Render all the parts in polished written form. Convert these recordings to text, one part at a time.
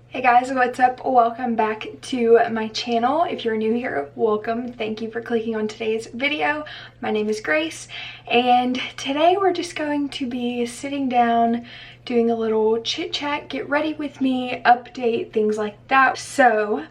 Hey guys, what's up? Welcome back to my channel. If you're new here, welcome. Thank you for clicking on today's video. My name is Grace, and today we're just going to be sitting down, doing a little chit chat, get ready with me, update, things like that. So,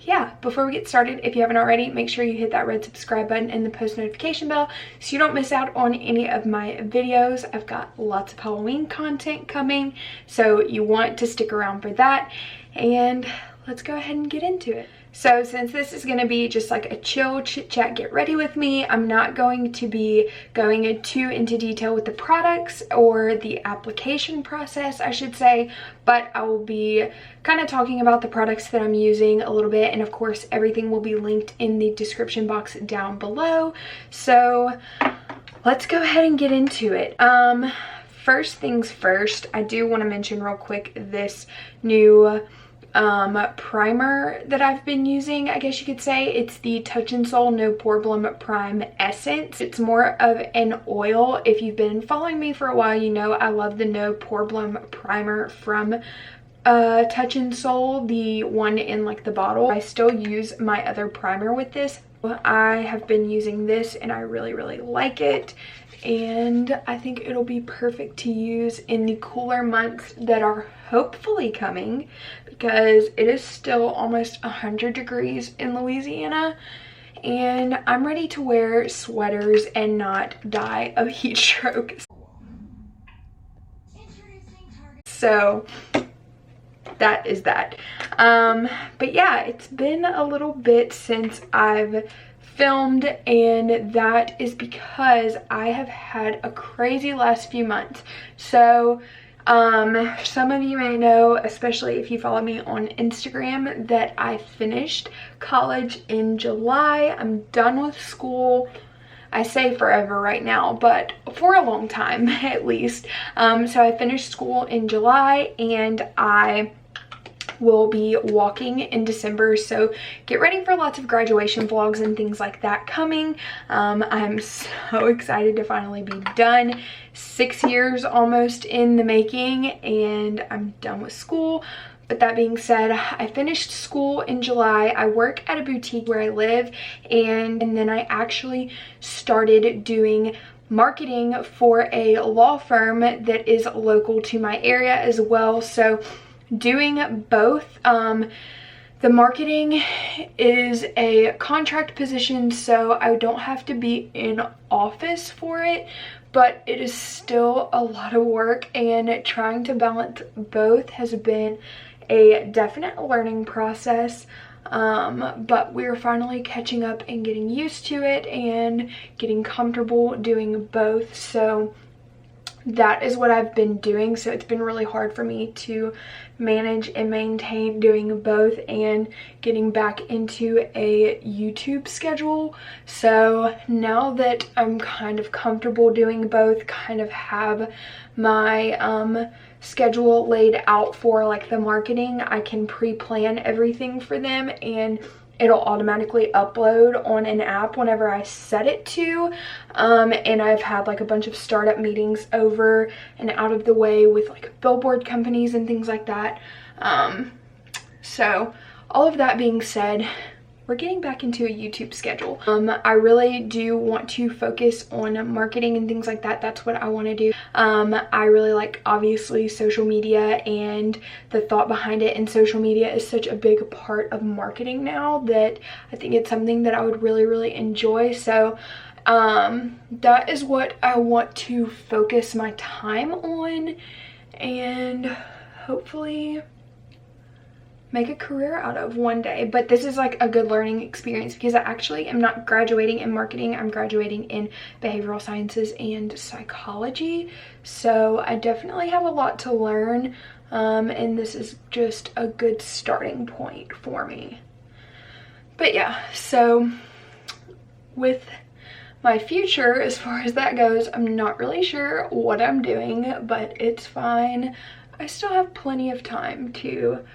yeah, before we get started, if you haven't already, make sure you hit that red subscribe button and the post notification bell so you don't miss out on any of my videos. I've got lots of Halloween content coming, so you want to stick around for that. And let's go ahead and get into it. So since this is going to be just like a chill chit chat, get ready with me, I'm not going to be going too into detail with the products or the application process, I should say, but I will be kind of talking about the products that I'm using a little bit, and of course everything will be linked in the description box down below. So let's go ahead and get into it. First things first, I do want to mention real quick this new primer that I've been using, I guess you could say. It's the Touch in Sol No Problem Prime Essence. It's more of an oil. If you've been following me for a while, you know I love the No Problem primer from Touch in Sol, the one in like the bottle. I still use my other primer with this. I have been using this and I really like it, and I think it'll be perfect to use in the cooler months that are hopefully coming, because it is still almost 100 degrees in Louisiana and I'm ready to wear sweaters and not die of heat stroke. So that is that. But yeah, it's been a little bit since I've filmed, and that is because I have had a crazy last few months. So some of you may know, especially if you follow me on Instagram, that I finished college in July. I'm done with school. I say forever right now, but for a long time at least. So I finished school in July and I will be walking in December, so get ready for lots of graduation vlogs and things like that coming. I'm so excited to finally be done. 6 years almost in the making and I'm done with school. But that being said, I finished school in July. I work at a boutique where I live, and then I actually started doing marketing for a law firm that is local to my area as well. So doing both. The marketing is a contract position, so I don't have to be in office for it, but it is still a lot of work, and trying to balance both has been a definite learning process. But we're finally catching up and getting used to it and getting comfortable doing both. So that is what I've been doing. So it's been really hard for me to manage and maintain doing both and getting back into a YouTube schedule. So now that I'm kind of comfortable doing both, kind of have my schedule laid out for like the marketing, I can pre-plan everything for them and it'll automatically upload on an app whenever I set it to. And I've had like a bunch of startup meetings over and out of the way with like billboard companies and things like that. So all of that being said, we're getting back into a YouTube schedule. I really do want to focus on marketing and things like that. That's what I want to do. I really like, obviously, social media and the thought behind it, and social media is such a big part of marketing now that I think it's something that I would really enjoy. So that is what I want to focus my time on and hopefully make a career out of one day. But this is like a good learning experience because I actually am not graduating in marketing. I'm graduating in behavioral sciences and psychology. So I definitely have a lot to learn, and this is just a good starting point for me. But yeah, so with my future, as far as that goes, I'm not really sure what I'm doing, but it's fine. I still have plenty of time to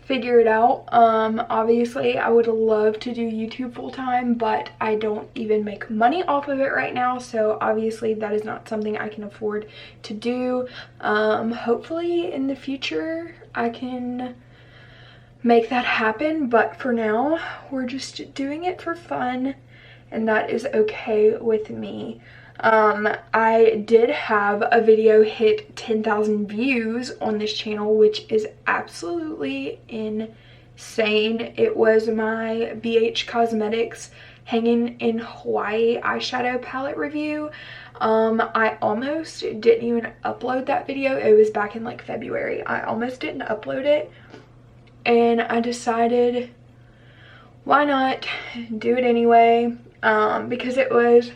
figure it out. Obviously I would love to do YouTube full-time, but I don't even make money off of it right now, so obviously that is not something I can afford to do. Hopefully in the future I can make that happen, but for now we're just doing it for fun, and that is okay with me. I did have a video hit 10,000 views on this channel, which is absolutely insane. It was my BH Cosmetics Hanging in Hawaii eyeshadow palette review. I almost didn't even upload that video. It was back in like February. I almost didn't upload it, and I decided why not do it anyway, because it was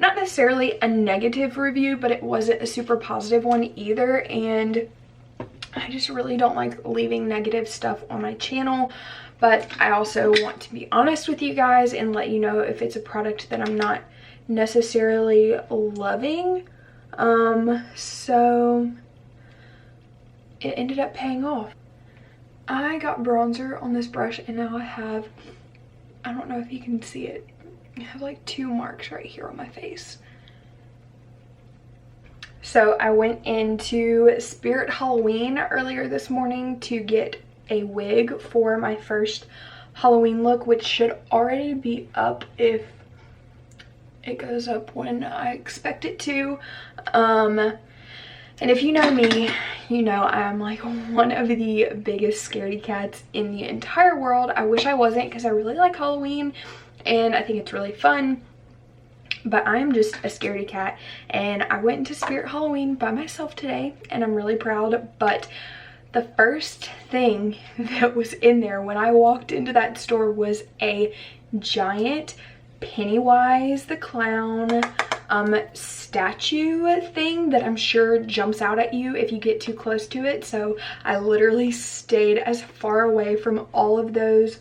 not necessarily a negative review, but it wasn't a super positive one either, and I just really don't like leaving negative stuff on my channel. But I also want to be honest with you guys and let you know if it's a product that I'm not necessarily loving. So it ended up paying off. I got bronzer on this brush, and now I don't know if you can see it, I have like 2 marks right here on my face. So I went into Spirit Halloween earlier this morning to get a wig for my first Halloween look, which should already be up if it goes up when I expect it to. And if you know me, you know I'm like one of the biggest scaredy cats in the entire world. I wish I wasn't, because I really like Halloween and I think it's really fun, but I'm just a scaredy cat. And I went into Spirit Halloween by myself today, and I'm really proud. But the first thing that was in there when I walked into that store was a giant Pennywise the Clown statue thing that I'm sure jumps out at you if you get too close to it. So I literally stayed as far away from all of those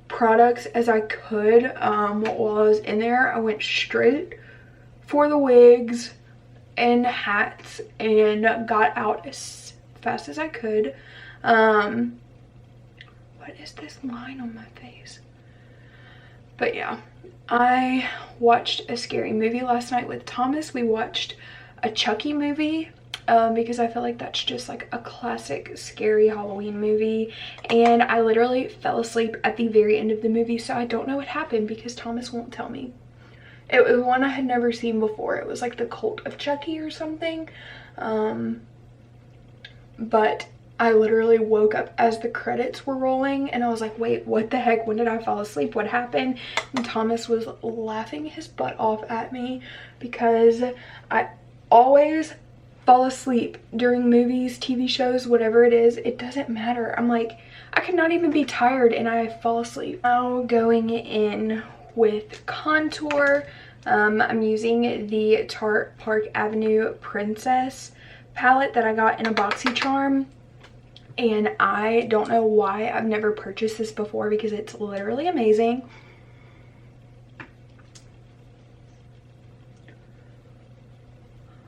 products as I could while I was in there. I went straight for the wigs and hats and got out as fast as I could. What is this line on my face? But yeah, I watched a scary movie last night with Thomas. We watched a Chucky movie because I feel like that's just like a classic scary Halloween movie, and I literally fell asleep at the very end of the movie, so I don't know what happened because Thomas won't tell me. It was one I had never seen before. It was like the Cult of Chucky or something, but I literally woke up as the credits were rolling, and I was like, wait, what the heck? When did I fall asleep? What happened? And Thomas was laughing his butt off at me because I always fall asleep during movies, TV shows, whatever it is. It doesn't matter. I'm like, I could not even be tired and I fall asleep. Now going in with contour, I'm using the Tarte Park Avenue Princess palette that I got in a BoxyCharm. And I don't know why I've never purchased this before, because it's literally amazing.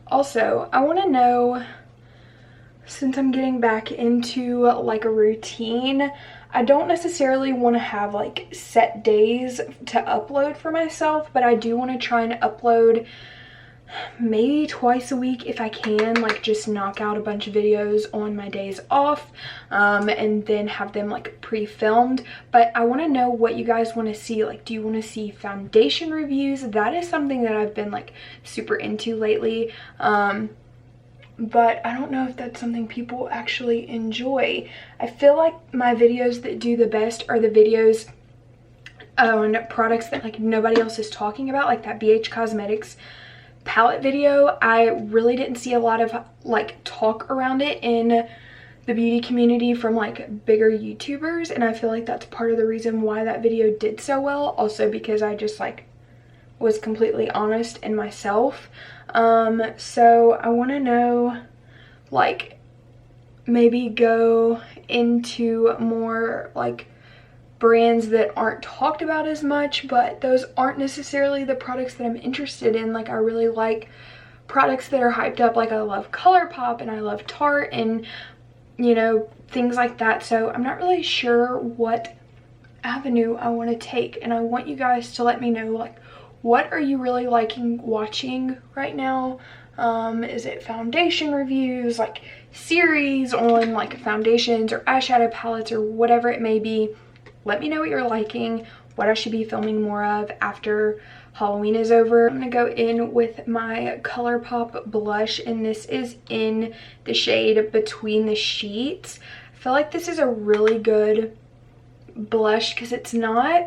Also, I want to know, since I'm getting back into like a routine, I don't necessarily want to have like set days to upload for myself, but I do want to try and upload maybe twice a week if I can, like just knock out a bunch of videos on my days off and then have them like pre-filmed. But I want to know what you guys want to see. Like, do you want to see foundation reviews? That is something that I've been like super into lately, but I don't know if that's something people actually enjoy. I feel like my videos that do the best are the videos on products that like nobody else is talking about, like that BH Cosmetics palette video. I really didn't see a lot of like talk around it in the beauty community from like bigger YouTubers, and I feel like that's part of the reason why that video did so well. Also because I just like was completely honest in myself. So I want to know, like, maybe go into more like brands that aren't talked about as much, but those aren't necessarily the products that I'm interested in. Like, I really like products that are hyped up. Like, I love Colourpop and I love Tarte, and you know, things like that. So I'm not really sure what avenue I want to take, and I want you guys to let me know, like, what are you really liking watching right now? Is it foundation reviews, like series on like foundations or eyeshadow palettes or whatever it may be? Let me know what you're liking, what I should be filming more of after Halloween is over. I'm gonna go in with my Colourpop blush, and this is in the shade Between the Sheets. I feel like this is a really good blush because it's not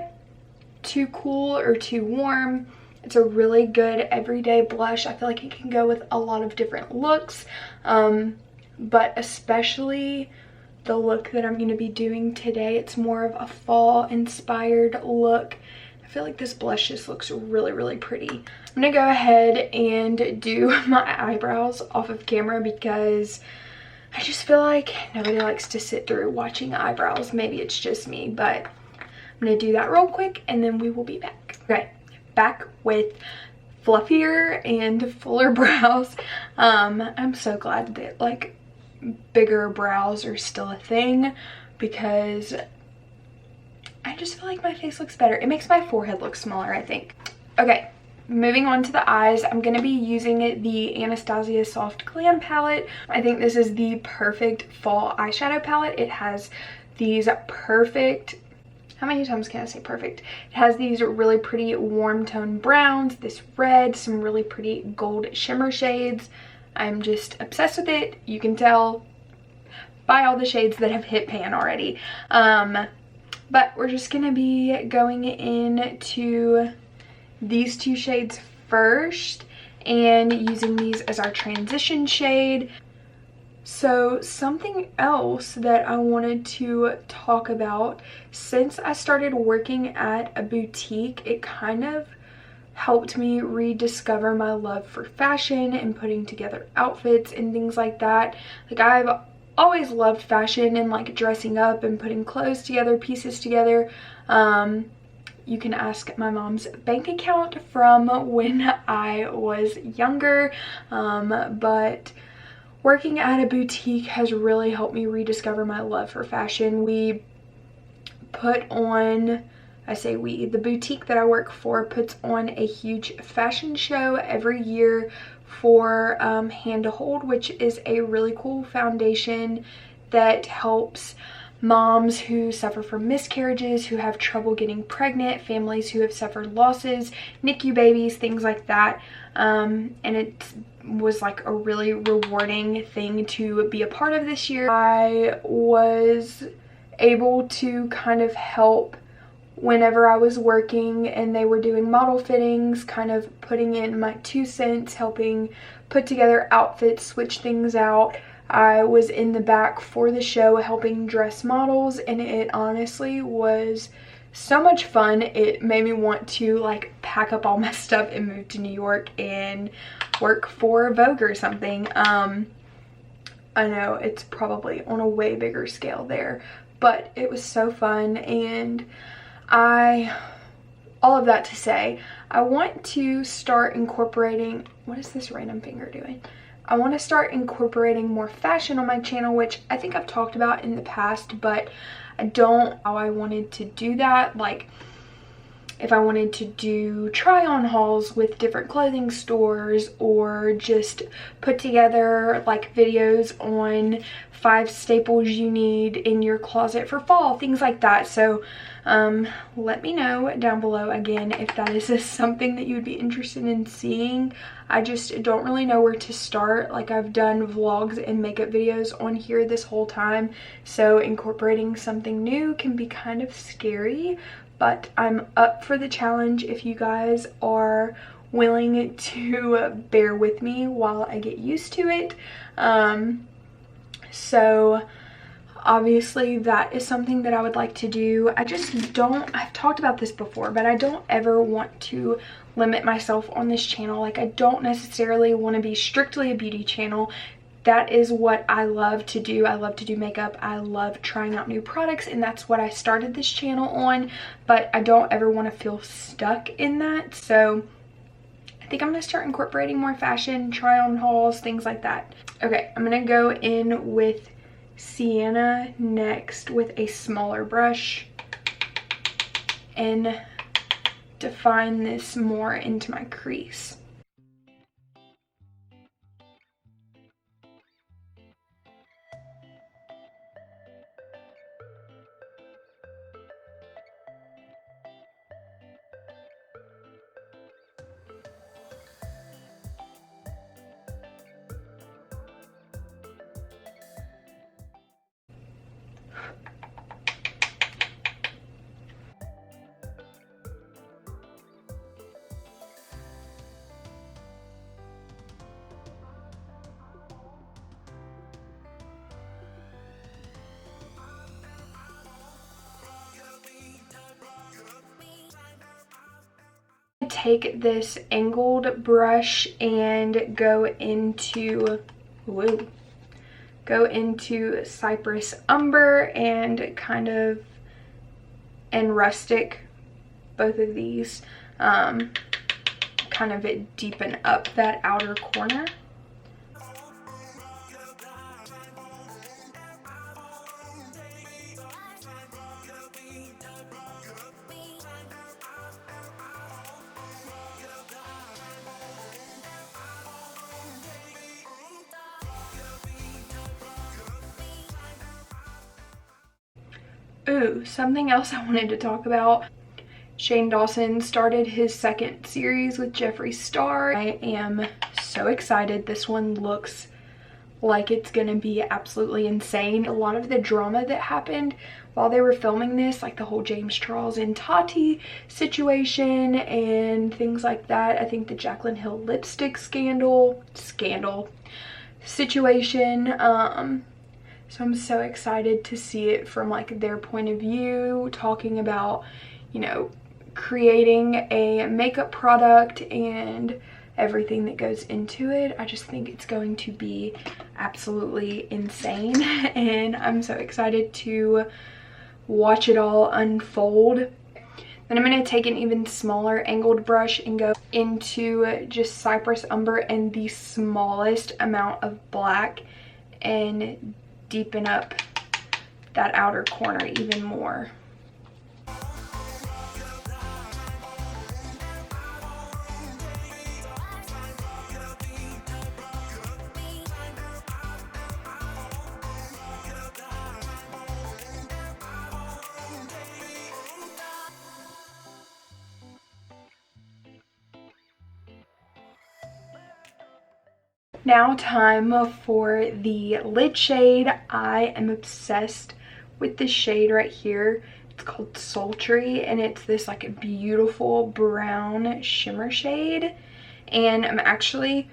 too cool or too warm. It's a really good everyday blush. I feel like it can go with a lot of different looks, but especially the look that I'm going to be doing today. It's more of a fall inspired look. I feel like this blush just looks really pretty. I'm going to go ahead and do my eyebrows off of camera because I just feel like nobody likes to sit through watching eyebrows. Maybe it's just me, but I'm going to do that real quick and then we will be back. Okay, back with fluffier and fuller brows. I'm so glad that like bigger brows are still a thing because I just feel like my face looks better. It makes my forehead look smaller, I think. Okay, moving on to the eyes, I'm going to be using the Anastasia Soft Glam palette. I think this is the perfect fall eyeshadow palette. It has these perfect, how many times can I say perfect? It has these really pretty warm tone browns, this red, some really pretty gold shimmer shades. I'm just obsessed with it. You can tell by all the shades that have hit pan already. But we're just going to be going into these two shades first and using these as our transition shade. So something else that I wanted to talk about, since I started working at a boutique, it kind of helped me rediscover my love for fashion and putting together outfits and things like that. Like, I've always loved fashion and like dressing up and putting clothes together, pieces together. You can ask my mom's bank account from when I was younger, but working at a boutique has really helped me rediscover my love for fashion. We put on, I say we, the boutique that I work for puts on a huge fashion show every year for Hand to Hold, which is a really cool foundation that helps moms who suffer from miscarriages, who have trouble getting pregnant, families who have suffered losses, NICU babies, things like that. And it was like a really rewarding thing to be a part of this year. I was able to kind of help whenever I was working and they were doing model fittings, kind of putting in my 2 cents, helping put together outfits, switch things out. I was in the back for the show helping dress models, and it honestly was so much fun. It made me want to like pack up all my stuff and move to New York and work for Vogue or something. I know it's probably on a way bigger scale there, but it was so fun. And all of that to say, I want to start incorporating, what is this random finger doing? I want to start incorporating more fashion on my channel, which I think I've talked about in the past, but I don't know how I wanted to do that. Like, if I wanted to do try on hauls with different clothing stores, or just put together like videos on 5 staples you need in your closet for fall, things like that. So let me know down below again if that is something that you would be interested in seeing. I just don't really know where to start. Like, I've done vlogs and makeup videos on here this whole time, so incorporating something new can be kind of scary, but I'm up for the challenge if you guys are willing to bear with me while I get used to it. So obviously that is something that I would like to do. I just don't, I've talked about this before, but I don't ever want to limit myself on this channel. Like, I don't necessarily want to be strictly a beauty channel. That is what I love to do. I love to do makeup. I love trying out new products, and that's what I started this channel on, but I don't ever want to feel stuck in that. So I think I'm going to start incorporating more fashion, try on hauls, things like that. Okay, I'm going to go in with sienna next with a smaller brush and define this more into my crease. Take this angled brush and go into Cypress Umber and and Rustic, both of these, kind of deepen up that outer corner. Ooh, something else I wanted to talk about. Shane Dawson started his second series with Jeffree Star. I am so excited. This one looks like it's gonna be absolutely insane. A lot of the drama that happened while they were filming this, like the whole James Charles and Tati situation and things like that. I think the Jaclyn Hill lipstick scandal situation. So I'm so excited to see it from like their point of view, talking about, you know, creating a makeup product and everything that goes into it. I just think it's going to be absolutely insane and I'm so excited to watch it all unfold. Then I'm going to take an even smaller angled brush and go into just Cypress Umber and the smallest amount of black and deepen up that outer corner even more. Now time for the lid shade. I am obsessed with this shade right here. It's called Sultry and it's this like beautiful brown shimmer shade. And I'm actually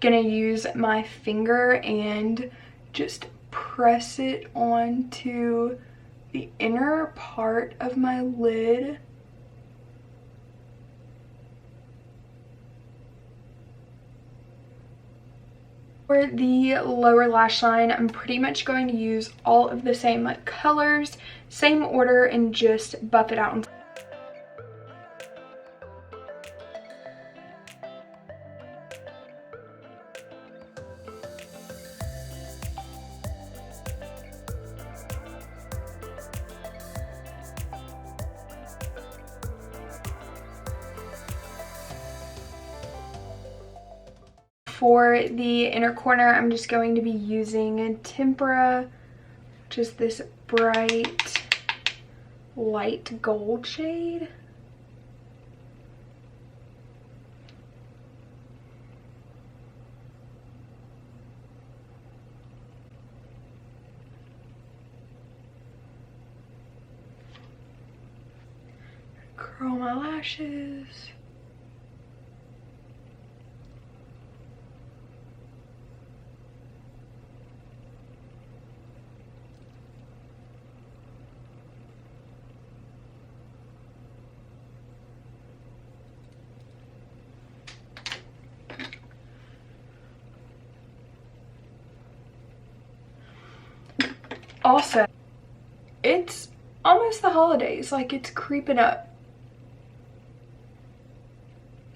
gonna use my finger and just press it onto the inner part of my lid. For the lower lash line, I'm pretty much going to use all of the same like colors, same order, and just buff it out. For the inner corner, I'm just going to be using Tempera, which is this bright light gold shade. Curl my lashes. Also, it's almost the holidays, like it's creeping up.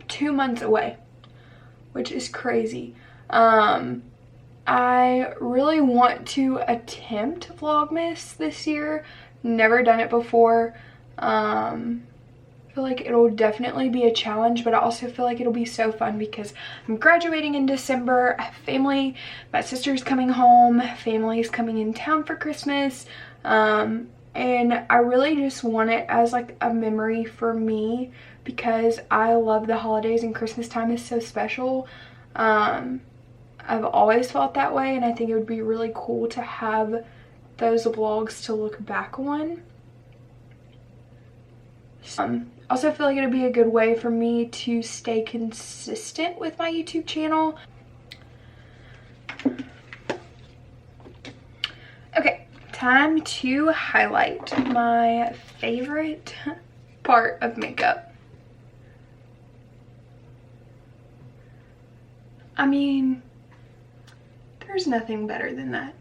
2 months away, which is crazy. I really want to attempt Vlogmas this year. Never done it before. I feel like it'll definitely be a challenge, but I also feel like it'll be so fun because I'm graduating in December. I have family. My sister's coming home. Family's coming in town for Christmas. And I really just want it as like a memory for me because I love the holidays and Christmas time is so special. I've always felt that way, and I think it would be really cool to have those vlogs to look back on. Also feel like it would be a good way for me to stay consistent with my YouTube channel. Okay, time to highlight my favorite part of makeup. I mean, there's nothing better than that.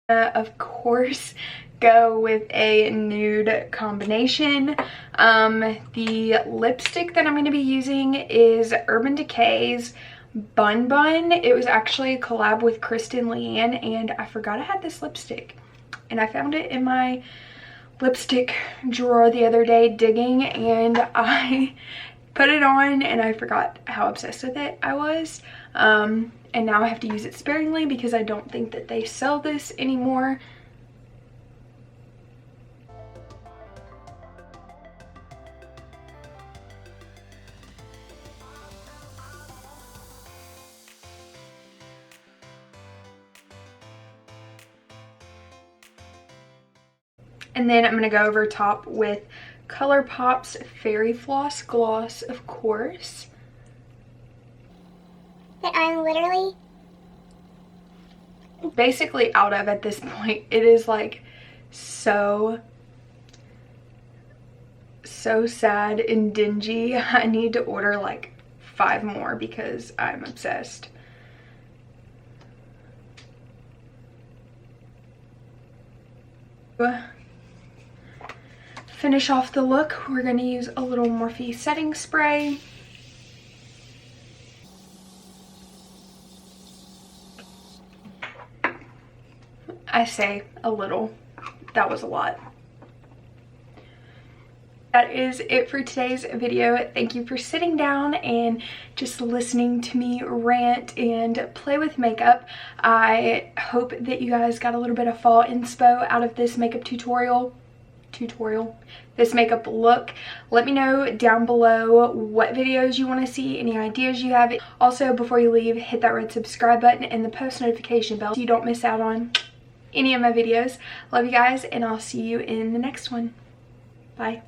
Of course, go with a nude combination. The lipstick that I'm going to be using is Urban Decay's Bun Bun. It was actually a collab with Kristen Leanne, and I forgot I had this lipstick, and I found it in my lipstick drawer the other day digging, and I put it on and I forgot how obsessed with it I was. And now I have to use it sparingly because I don't think that they sell this anymore. And then I'm going to go over top with Colourpop's Fairy Floss Gloss, of course. That I'm literally basically out of at this point. It is like so sad and dingy. I need to order like 5 more because I'm obsessed. Finish off the look, we're going to use a little Morphe setting spray. I say a little. That was a lot. That is it for today's video. Thank you for sitting down and just listening to me rant and play with makeup. I hope that you guys got a little bit of fall inspo out of this makeup this makeup look. Let me know down below what videos you want to see, any ideas you have. Also, before you leave, hit that red subscribe button and the post notification bell so you don't miss out on any of my videos. Love you guys, and I'll see you in the next one. Bye.